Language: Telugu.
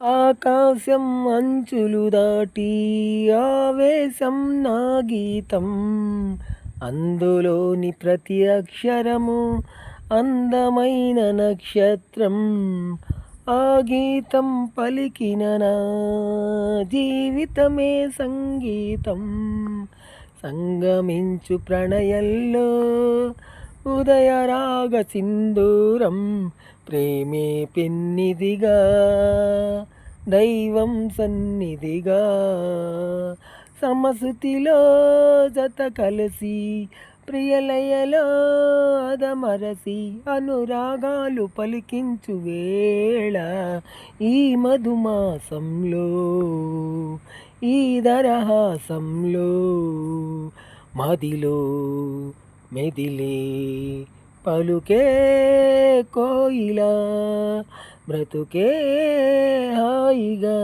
ఆకాశం అంచులు దాటి ఆవేశం నా గీతం, అందులోని ప్రతి అక్షరము అందమైన నక్షత్రం. ఆ గీతం పలికిన నా జీవితమే సంగీతం. సంగమించు ప్రణయంలో ఉదయరాగ సింధూరం, ప్రేమే పెన్నిదిగా దైవం సన్నిధిగా. సమసుతిలో జత కలిసి ప్రియలయలో అదమరసి అనురాగాలు పలికించు వేళ, ఈ మధుమాసంలో ఈ దరహాసంలో మదిలో మెదిలే పలుకే కోయిలా, బ్రతుకే హాయిగా.